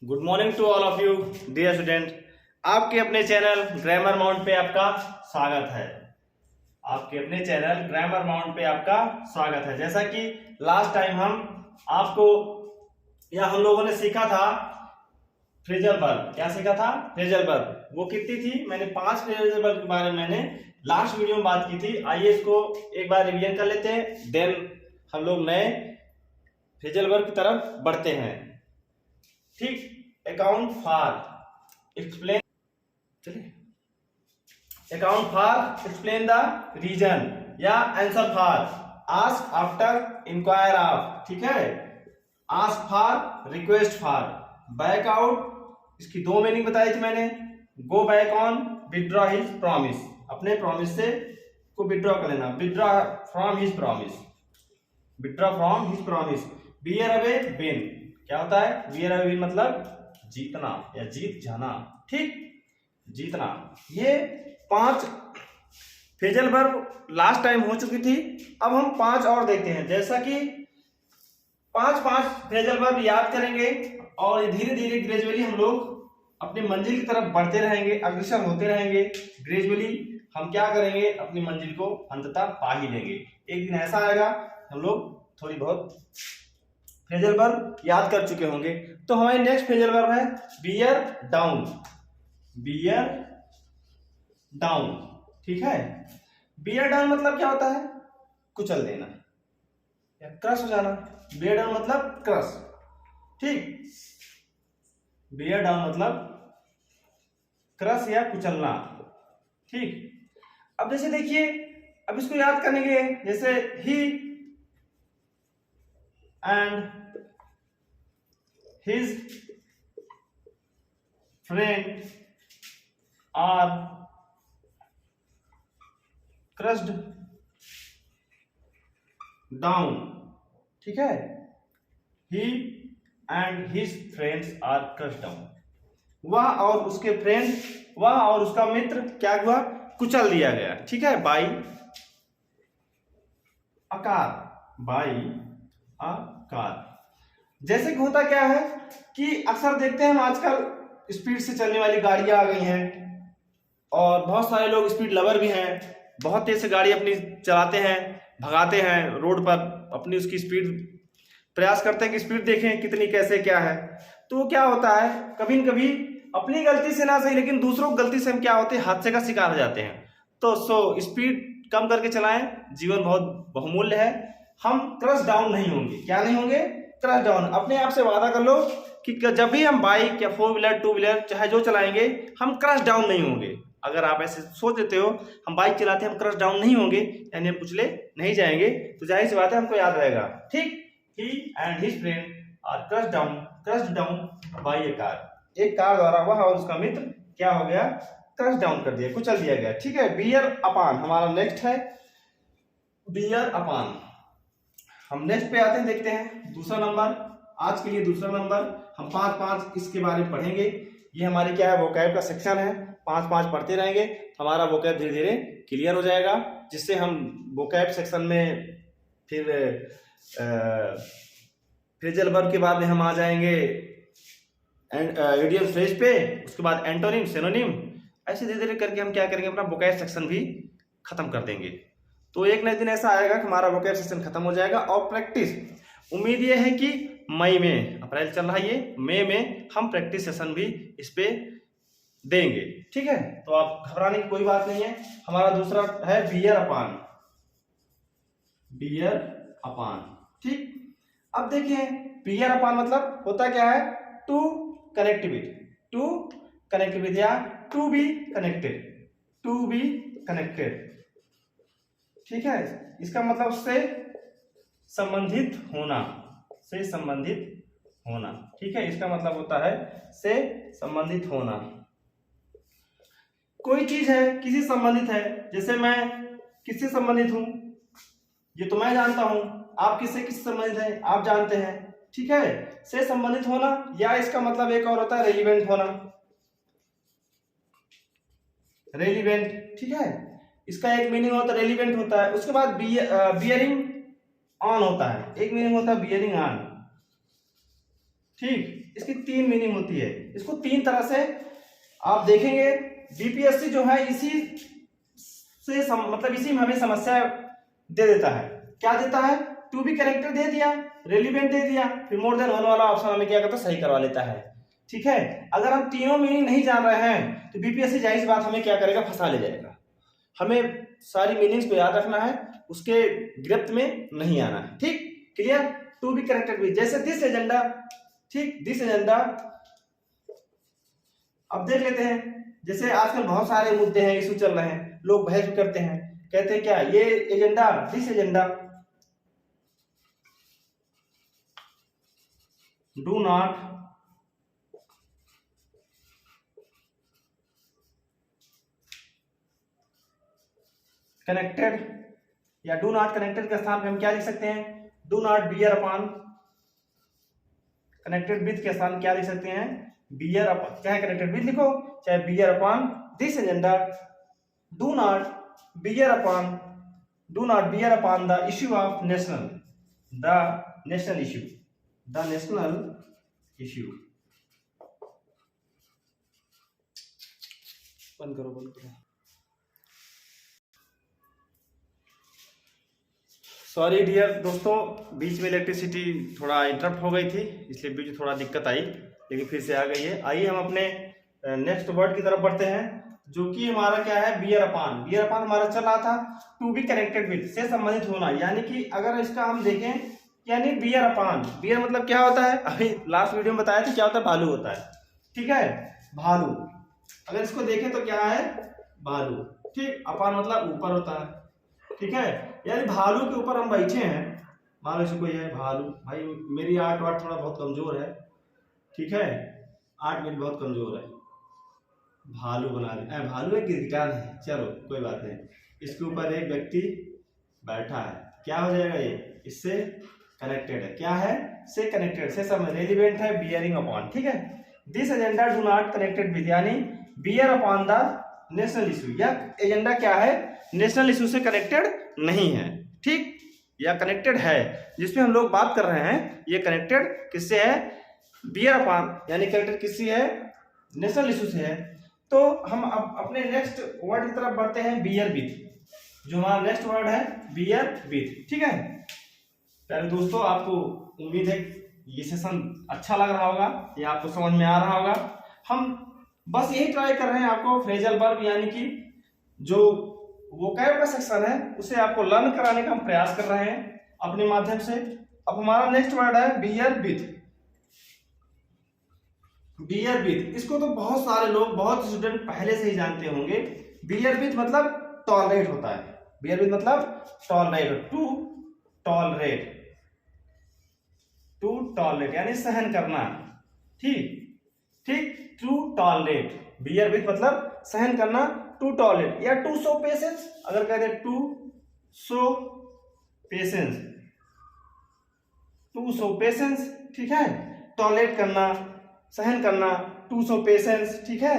Good morning to all of you dear student. आपके अपने channel grammar mount पे आपका स्वागत है। आपके अपने चैनल ग्रामर माउंट पे आपका स्वागत है। जैसा कि लास्ट टाइम आपको हम लोगों ने सीखा था फ्रेजल वर्ब। क्या सीखा था? Phrasal verb. वो कितनी थी? मैंने 5 फ्रेजल वर्ब के बारे में मैंने लास्ट वीडियो में बात की थी। आइए इसको एक बार रिवीजन कर लेते हैं, देन हम लोग नए फ्रेजल वर्ब की तरफ बढ़ते हैं। ठीक। अकाउंट फॉर एक्सप्लेन, चलिए account for explain the reason या answer for, ask after, inquire of. ठीक है। Ask for, request for, back out, इसकी 2 मीनिंग बताई थी मैंने। Go back on, withdraw his promise, अपने प्रॉमिस से को विथड्रॉ कर लेना, withdraw from his promise, withdraw from his promise. Bear away, win, क्या होता है? बियर अवे विन मतलब जीतना या जीत जाना। ठीक, जीतना। ये 5 फ्रेजल वर्ब लास्ट टाइम हो चुकी थी। अब हम 5 और देखते हैं। जैसा कि 5 फ्रेजल वर्ब याद करेंगे और धीरे धीरे ग्रेजुअली हम लोग अपनी मंजिल की तरफ बढ़ते रहेंगे, अग्रसर होते रहेंगे। ग्रेजुअली हम क्या करेंगे? अपनी मंजिल को अंततः पा ही लेंगे। एक दिन ऐसा आएगा हम लोग थोड़ी बहुत फ्रेजल वर्ब याद कर चुके होंगे। तो हमारी नेक्स्ट फ्रेजल वर्ब है बियर डाउन। बियर डाउन, ठीक है। बियर डाउन मतलब क्या होता है? कुचल देना या क्रश हो जाना। बियर डाउन मतलब क्रश। ठीक, बियर डाउन मतलब क्रश या कुचलना। ठीक। अब जैसे देखिए, अब इसको याद करने के जैसे ही and his friend are crushed down। ठीक है। he and his friends are crushed down। वह और उसके फ्रेंड, वह और उसका मित्र क्या हुआ? कुचल दिया गया। ठीक है। By a car, by a car. जैसे कि होता क्या है कि अक्सर देखते हैं हम आजकल स्पीड से चलने वाली गाड़ियां आ गई हैं और बहुत सारे लोग स्पीड लवर भी हैं। बहुत तेज से गाड़ी अपनी चलाते हैं, भगाते हैं रोड पर, अपनी उसकी स्पीड प्रयास करते हैं कि स्पीड देखें कितनी, कैसे, क्या है। तो क्या होता है, कभी न कभी अपनी गलती से ना सही लेकिन दूसरों की गलती से हम क्या होते हैं, हादसे का शिकार हो जाते हैं। तो स्पीड कम करके चलाएं, जीवन बहुत बहुमूल्य है। हम क्रश डाउन नहीं होंगे। क्या नहीं होंगे? Crush down. अपने आप से वादा कर लो कि जब भी हम बाइक या 4 व्हीलर 2 व्हीलर चाहे जो चलाएंगे, हम क्रश डाउन नहीं होंगे। अगर आप ऐसे सोच देते हो हम बाइक चलाते हैं हम क्रश डाउन नहीं होंगे, यानी हम कुचले नहीं जाएंगे, तो जाहिर सी बात है हमको याद रहेगा। ठीक। He and his friend are crushed down by a car. एक कार द्वारा वह और उसका मित्र क्या हो गया? क्रश डाउन कर दिया, कुचल दिया गया। ठीक है। बियर अपान हमारा नेक्स्ट है। बियर अपान। हम नेक्स्ट पे आते हैं, देखते हैं दूसरा नंबर। आज के लिए दूसरा नंबर हम 5 इसके बारे में पढ़ेंगे। ये हमारी क्या है? वोकैब का सेक्शन है। 5 पढ़ते रहेंगे, हमारा वोकैब धीरे धीरे क्लियर हो जाएगा, जिससे हम वोकैब सेक्शन में फिर फ्रेजल वर्ब के बाद में हम आ जाएंगे इडियम फ्रेज पे, उसके बाद एंटोनिम, सिनोनिम। ऐसे धीरे धीरे करके हम क्या करेंगे? अपना वोकैब सेक्शन भी खत्म कर देंगे। तो एक न दिन ऐसा आएगा कि हमारा वोकैब सेशन खत्म हो जाएगा। और प्रैक्टिस, उम्मीद ये है कि मई में, अप्रैल चल रहा है ये, मई में हम प्रैक्टिस सेशन भी इस पे देंगे। ठीक है। तो आप घबराने की कोई बात नहीं है। हमारा दूसरा है बियर अपान। बियर अपान। ठीक। अब देखिए, बियर अपान मतलब होता क्या है? To connect with, to connect with या to be connected, to be connected. ठीक है। इसका मतलब से संबंधित होना, से संबंधित होना। ठीक है। इसका मतलब होता है से संबंधित होना। कोई चीज है, किसी संबंधित है। जैसे मैं किससे संबंधित हूं, ये तो मैं जानता हूं। आप किससे संबंधित है, आप जानते हैं। ठीक है। से संबंधित होना, या इसका मतलब एक और होता है रेलिवेंट होना, रेलिवेंट। ठीक है। इसका एक मीनिंग होता है रेलिवेंट होता है। उसके बाद बियरिंग ऑन होता है, एक मीनिंग होता है बियरिंग ऑन। ठीक, इसकी 3 मीनिंग होती है। इसको 3 तरह से आप देखेंगे। बीपीएससी जो है इसी से मतलब इसी में हमें समस्या दे देता है। क्या देता है? टू बी करेक्टर दे दिया, रेलिवेंट दे दिया, फिर मोर देन वन वाला ऑप्शन हमें क्या करता है? सही करवा लेता है। ठीक है, अगर हम तीनों मीनिंग नहीं जान रहे हैं तो बीपीएससी जाहिर सी बात हमें क्या करेगा? फंसा ले जाएगा। हमें सारी मीनिंग्स को याद रखना है, उसके गिरफ्त में नहीं आना है। ठीक, clear? To be corrected with, जैसे दिस एजेंडा, ठीक, दिस एजेंडा। अब देख लेते हैं, जैसे आजकल बहुत सारे मुद्दे हैं, इशू चल रहे हैं, लोग बहस करते हैं, कहते हैं क्या ये agenda, this agenda do not connected, या डू नॉट कनेक्टेड के स्थान पे हम क्या लिख सकते हैं? Do not bear upon connected with के स्थान क्या लिख सकते हैं? बियर अपॉन, चाहे कनेक्टेड विद लिखो चाहे bear upon this agenda, do not bear upon the issue of national, the national issue, the national issue. बंद करो, बंद करो। सॉरी डियर दोस्तों, बीच में इलेक्ट्रिसिटी थोड़ा इंटरप्ट हो गई थी, इसलिए बीच में थोड़ा दिक्कत आई, लेकिन फिर से आ गई है। आइए हम अपने नेक्स्ट वर्ड की तरफ बढ़ते हैं, जो कि हमारा क्या है? बियर अपान। बियर अपान हमारा चल रहा था टू बी कनेक्टेड विद, से संबंधित होना, यानी कि अगर इसका हम देखें, यानी बियर अपान, बियर मतलब क्या होता है? अभी लास्ट वीडियो में बताया था क्या होता है? भालू होता है। ठीक है, भालू। अगर इसको देखें तो क्या है? भालू। ठीक, अपान मतलब ऊपर होता है। ठीक है, यानी भालू के ऊपर हम बैठे हैं, मान लो कोई है भालू। भाई मेरी आर्ट वार्ट थोड़ा बहुत कमजोर है, ठीक है, आर्ट मेरी बहुत कमजोर है। भालू बना दे, भालू एक गिरगिटान है, चलो कोई बात नहीं। इसके ऊपर एक व्यक्ति बैठा है, क्या हो जाएगा? ये इससे कनेक्टेड है। क्या है? से कनेक्टेड, से सब रेलिवेंट है, बियरिंग अपॉन। ठीक है, this agenda do not connected with, यानी bear upon the national issue, या एजेंडा क्या है? नेशनल इशू से कनेक्टेड नहीं है। ठीक, या कनेक्टेड है, जिसमें हम लोग बात कर रहे हैं, ये कनेक्टेड किससे है? बियर अपॉन, यानी कनेक्टेड किससे है? नेशनल इशू से है। तो हम अब अपने नेक्स्ट वर्ड की तरफ बढ़ते हैं, बियर विथ। जो हमारा नेक्स्ट वर्ड है बियर विथ। ठीक है प्यारे दोस्तों, आपको उम्मीद है ये सेशन अच्छा लग रहा होगा, ये आपको समझ में आ रहा होगा। हम बस यही ट्राई कर रहे हैं आपको फ्रेजल वर्ब, यानी कि जो वोकैब का सेक्शन है उसे आपको लर्न कराने का हम प्रयास कर रहे हैं अपने माध्यम से। अब हमारा नेक्स्ट वर्ड है बियर विथ। बियर विथ, इसको तो बहुत सारे लोग, बहुत स्टूडेंट पहले से ही जानते होंगे। बियर विथ मतलब टॉलरेट होता है। बियर विथ मतलब tolerate, to tolerate, to tolerate यानी सहन करना। ठीक ठीक, टू टॉलरेट, बियर विथ मतलब सहन करना, टू टॉलरेट या टू शो पेशेंस। अगर कहते हैं to show patience, to show patience, ठीक है, टॉलरेट करना, सहन करना, टू शो पेशेंस। ठीक है,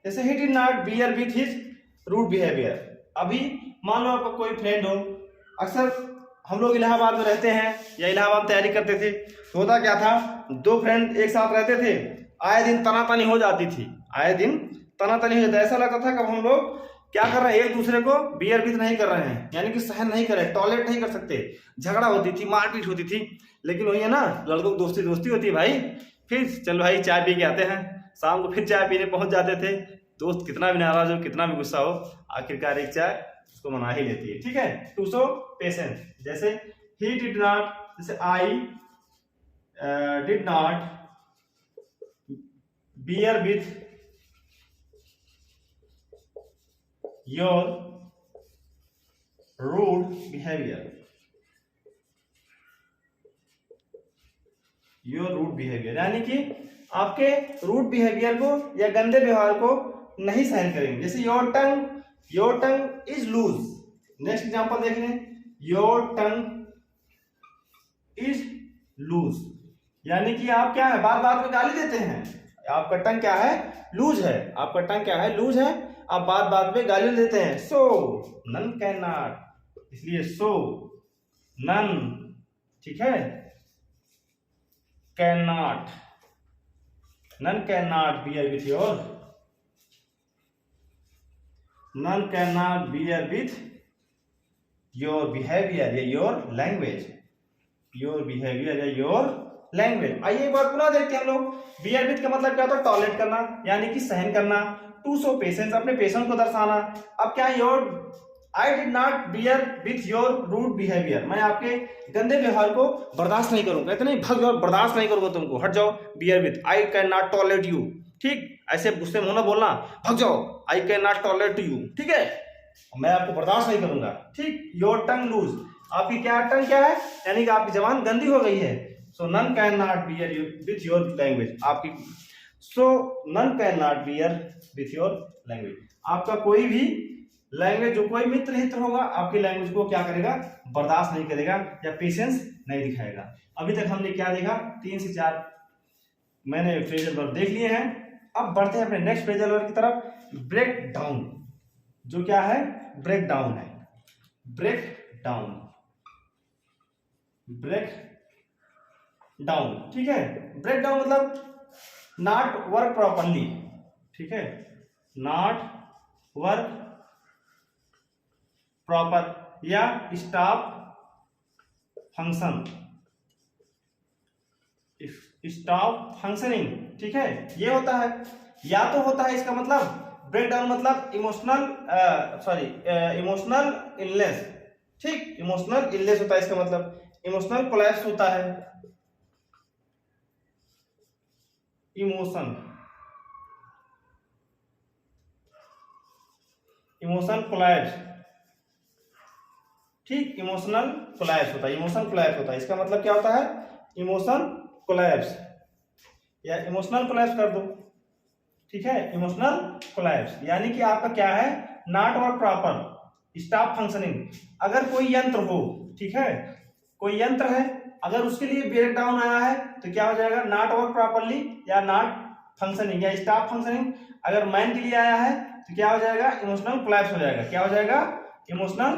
जैसे he did not bear with his rude behaviour. अभी मान लो आपका कोई फ्रेंड हो, अक्सर हम लोग इलाहाबाद में रहते हैं या इलाहाबाद में तैयारी करते थे, तो होता क्या था, दो फ्रेंड एक साथ रहते थे, आए दिन तनातनी हो जाती थी, आए दिन तनातनी हो जाता, ऐसा लगता था कि हम लोग क्या कर रहे हैं, एक दूसरे को बियर विथ नहीं कर रहे हैं, यानी कि सहन नहीं कर रहे, टॉलरेट नहीं कर सकते। झगड़ा होती थी, मारपीट होती थी, लेकिन वही है ना, लड़कों की दोस्ती दोस्ती होती है भाई। फिर चल भाई चाय पी के आते हैं, शाम को फिर चाय पीने पहुंच जाते थे। दोस्त कितना भी नाराज हो, कितना भी गुस्सा हो, आखिरकार एक चाय उसको मना ही लेती है। ठीक है, टू शो पेशेंस। जैसे ही डिड नॉट, जैसे I did not bear with your rude behaviour, your rude behaviour, यानी कि आपके रूड बिहेवियर को या गंदे व्यवहार को नहीं सहन करेंगे। जैसे your tongue is loose. Next example देख लें, योर टंग इज लूज, यानी कि आप क्या है, बार बार में गाली देते हैं, आपका टंग क्या है, लूज है, आपका टंग क्या है, लूज है, आप बात बात में गाली देते हैं। सो नन कैन नॉट, इसलिए सो नन, ठीक है, can not, none cannot bear with your, none cannot bear with your behavior या your language, your behavior या your language। आइए एक बार पुनः देखते हैं हम लोग। bear with का मतलब क्या होता है? टॉलरेट करना, यानी कि सहन करना। to show patience, अपने पेशेंस को दर्शाना। अब क्या है? your I did not bear with your rude behavior, मैं आपके गंदे व्यवहार को बर्दाश्त नहीं करूंगा। कहते नहीं, भाग जाओ, बर्दाश्त नहीं करूंगा तुमको, हट जाओ। bear with, I cannot tolerate you, ठीक, ऐसे गुस्से में होना बोलना, भाग जाओ, I cannot tolerate you, ठीक है, मैं आपको बर्दाश्त नहीं करूंगा, ठीक। your tongue loose, आपकी क्या टंग क्या है? यानी कि आपकी जबान गंदी हो गई है। so none cannot bear with your language, आपकी so none cannot bear with your language, आपका कोई भी लैंग्वेज, जो कोई मित्र हित होगा आपकी लैंग्वेज को क्या करेगा? बर्दाश्त नहीं करेगा या पेशेंस नहीं दिखाएगा। अभी तक हमने क्या देखा? 3 से 4 मैंने फ्रेजल वर्ब देख लिए हैं। अब बढ़ते हैं अपने नेक्स्ट फ्रेजल वर्ब की तरफ। ब्रेक डाउन, जो क्या है? ब्रेक डाउन है। ब्रेक डाउन, ब्रेक डाउन, ठीक है। ब्रेक डाउन मतलब नॉट वर्क प्रॉपरली, ठीक है, नॉट वर्क प्रॉपर या स्टॉप फंक्शन, स्टॉप फंक्शनिंग, ठीक है, ये होता है। या तो होता है इसका मतलब ब्रेक डाउन मतलब इमोशनल इमोशनल इलनेस, ठीक, इमोशनल इलनेस होता है इसका मतलब, इमोशनल कोलैप्स होता है, इमोशन कोलैप्स, ठीक, इमोशनल कोलैप्स होता है, इमोशन कोलैप्स होता है। इसका मतलब क्या होता है? इमोशन कोलैप्स या इमोशनल कोलैप्स कर दो, ठीक है, इमोशनल कोलैप्स, यानी कि आपका क्या है? Not work proper, stop functioning. अगर कोई यंत्र हो, ठीक है, कोई यंत्र है, अगर उसके लिए ब्रेक डाउन आया है तो क्या हो जाएगा? नॉट वर्क प्रॉपरली या नॉट फंक्शनिंग या स्टॉप फंक्शनिंग। अगर मैन के लिए आया है तो क्या हो जाएगा? इमोशनल कोलैप्स हो जाएगा। क्या हो जाएगा? इमोशनल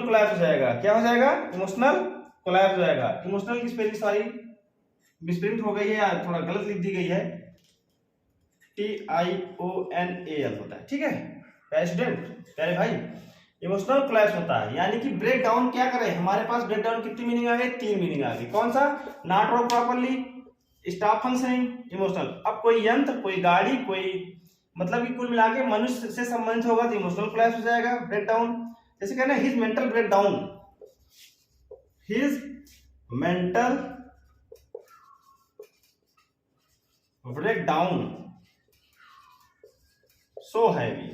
कोलैप्स हो जाएगा। क्या हो जाएगा? इमोशनल कोलैप्स हो जाएगा। इमोशनल की स्पेलिंग सॉरी मिसप्रिंट हो गई है या थोड़ा गलत लिख दी गई है, TIONAL होता है, ठीक है प्यारे स्टूडेंट, प्यारे भाई। इमोशनल कोलैप्स होता है, यानी कि ब्रेक डाउन क्या करे? हमारे पास ब्रेक डाउन कितनी मीनिंग आ गई? 3 मीनिंग आ गई। कौन सा? Not work properly, stop functioning, emotional. अब कोई यंत्र, कोई गाड़ी, कोई मतलब कि कुल मिला के मनुष्य से संबंधित होगा तो इमोशनल कोलैप्स हो जाएगा, ब्रेक डाउन। जैसे कहना his mental break down, his mental break down so heavy,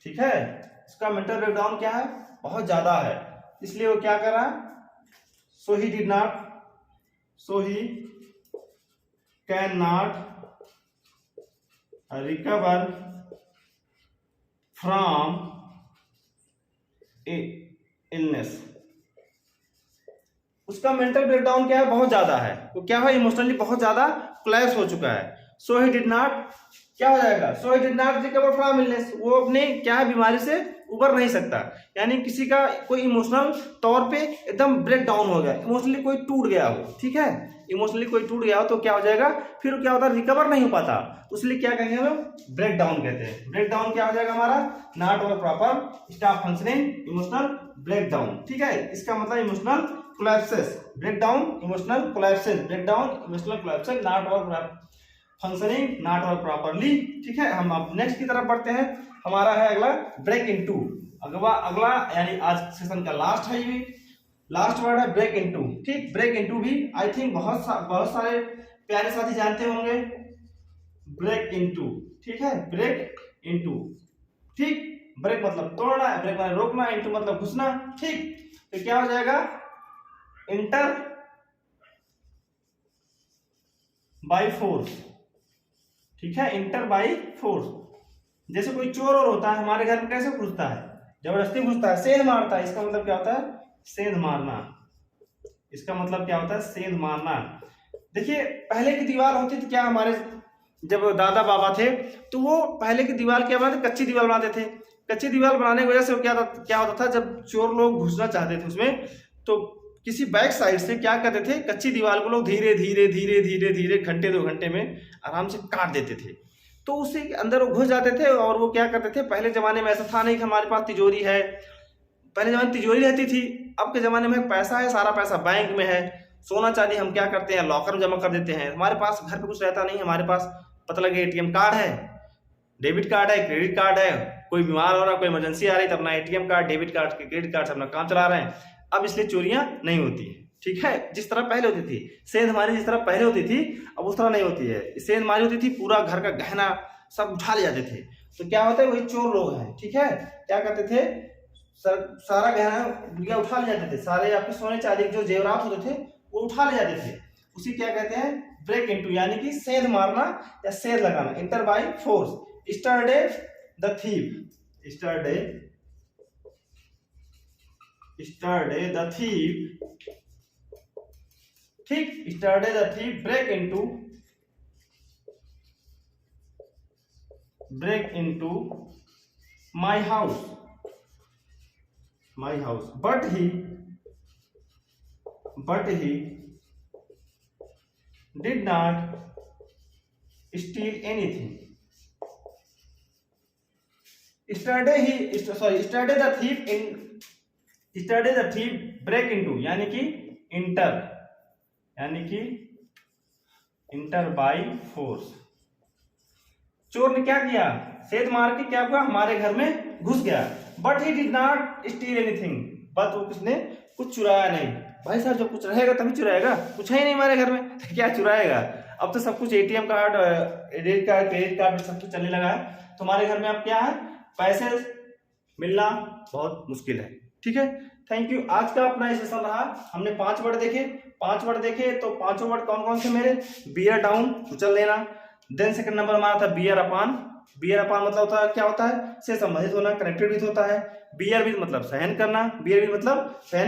ठीक है, इसका मेंटल ब्रेक डाउन क्या है? बहुत ज्यादा है, इसलिए वो क्या कर रहा है? So he did not, so he can not recover from illness. उसका मेंटल ब्रेकडाउन क्या है? बहुत ज्यादा है, तो क्या है? इमोशनली बहुत ज्यादा कोलैप्स हो चुका है। सो ही डिड नॉट, क्या हो जाएगा? So he did not recover from illness, वो अपने क्या है? बीमारी से उबर नहीं सकता। यानी किसी का कोई इमोशनल तौर पे एकदम ब्रेक डाउन हो गया, इमोशनली कोई टूट गया हो, ठीक है, इमोशनली कोई टूट गया हो तो क्या हो जाएगा? फिर क्या होता है? रिकवर नहीं हो पाता, उसलिए क्या कहेंगे हम? ब्रेक डाउन कहते हैं। ब्रेक डाउन क्या हो जाएगा हमारा? Not work proper, stop functioning, emotional break down, ठीक है। इसका मतलब emotional collapses, break down, emotional collapses, break down, emotional collapses, not work functioning, not work properly, ठीक है। हम अब नेक्स्ट की तरफ बढ़ते हैं। हमारा है अगला ब्रेक इनटू। अगला यानी आज सेशन का लास्ट है, ये लास्ट वर्ड है ब्रेक इनटू, ठीक। ब्रेक इनटू भी आई थिंक बहुत सारे प्यारे साथी जानते होंगे। ब्रेक इनटू, ठीक है, ब्रेक इनटू, ठीक। ब्रेक मतलब तोड़ना है, ब्रेक मतलब रोकना, इनटू मतलब घुसना, ठीक। तो क्या हो जाएगा? इंटर बाय फोर्स, ठीक है, इंटर बाय फोर्स। जैसे कोई चोर और होता है हमारे घर में, कैसे घुसता है? जबरदस्ती घुसता है, सेंध मारता है। इसका मतलब क्या होता है? सेंध मारना। इसका मतलब क्या होता है? सेंध मारना। देखिए पहले की दीवार होती थी क्या, हमारे जब दादा बाबा थे तो वो पहले की दीवार क्या बनाते? कच्ची दीवार बनाते थे। कच्ची दीवार बनाने की वजह से क्या होता था? जब चोर लोग घुसना चाहते थे उसमें तो किसी बैक साइड से क्या करते थे, कच्ची दीवार को लोग धीरे धीरे धीरे धीरे धीरे घंटे 2 घंटे में आराम से काट देते थे। तो उसी के अंदर वो घुस जाते थे और वो क्या करते थे, पहले जमाने में ऐसा था नहीं कि हमारे पास तिजोरी है, पहले जमाने में तिजोरी रहती थी। अब के जमाने में पैसा है, सारा पैसा बैंक में है। सोना चांदी हम क्या करते हैं, लॉकर में जमा कर देते हैं। हमारे पास घर पे कुछ रहता नहीं, हमारे पास पता लगे एटीएम कार्ड है, डेबिट कार्ड है, क्रेडिट कार्ड है, कोई बीमार हो रहा, कोई इमरजेंसी आ रही तो अपना ATM card, debit card, credit card से अपना काम चला रहे हैं। अब इसलिए चोरियां नहीं होती है, ठीक है, जिस तरह पहले होती थी। सेंधमारी जिस तरह पहले होती थी अब उस तरह नहीं होती है। सेंधमारी होती थी, पूरा घर का गहना सब उठा ले जाते थे। तो क्या होता है, वही चोर लोग हैं, ठीक है, क्या करते थे, सारा गहना उठा ले जाते थे, सारे आपके सोने चांदी के जो जेवरात होते थे वो उठा ले जाते थे। उसी क्या कहते हैं, ब्रेक इनटू, यानी कि सेंध मारना या सेंध लगाना, enter by force. Yesterday the thief, yesterday the thief, ठीक, yesterday the thief break into my house, but he did not steal anything. Yesterday the thief break into, यानी कि इंटर बाय फोर्स। चोर ने क्या किया, सेंध मार के क्या हुआ, हमारे घर में घुस गया। But he did not steel anything, but वो किसने कुछ चुराया नहीं। भाई साहब जब कुछ रहेगा तभी चुराएगा, कुछ है ही नहीं हमारे घर में तो क्या चुराएगा। अब तो सब कुछ ATM card, debit card, credit card सब कुछ चलने लगा है। तो हमारे घर में अब क्या है, पैसे मिलना बहुत मुश्किल है, ठीक है। Thank you. आज का अपना ये सेशन रहा, हमने 5 वर्ड देखे। तो 5 वर्ड कौन कौन से मेरे, बियर डाउन, कुचल लेना। देन सेकंड नंबर हमारा था बियर अपान मतलब होता है, क्या होता है, से संबंधित होना, कनेक्टेड विथ होता है। बियर विथ मतलब सहन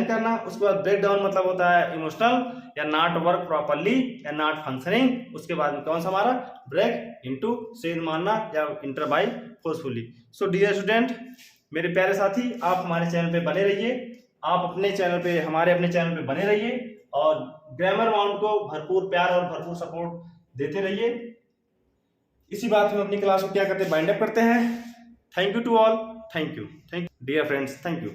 करना, उसके बाद ब्रेक डाउन मतलब होता है इमोशनल या नॉट वर्क प्रॉपरली या नॉट फंक्शनिंग। उसके बाद में कौन सा हमारा, ब्रेक इनटू, सेंध मारना या enter by forcefully. So dear student, मेरे प्यारे साथी, आप हमारे चैनल पे बने रहिए, आप अपने चैनल पे, हमारे अपने चैनल पे बने रहिए और ग्रामर माउंट को भरपूर प्यार और भरपूर सपोर्ट देते रहिए। इसी बात में अपनी क्लास को क्या करते हैं, बाइंड अप करते हैं। Thank you to all, thank you dear friends, thank you.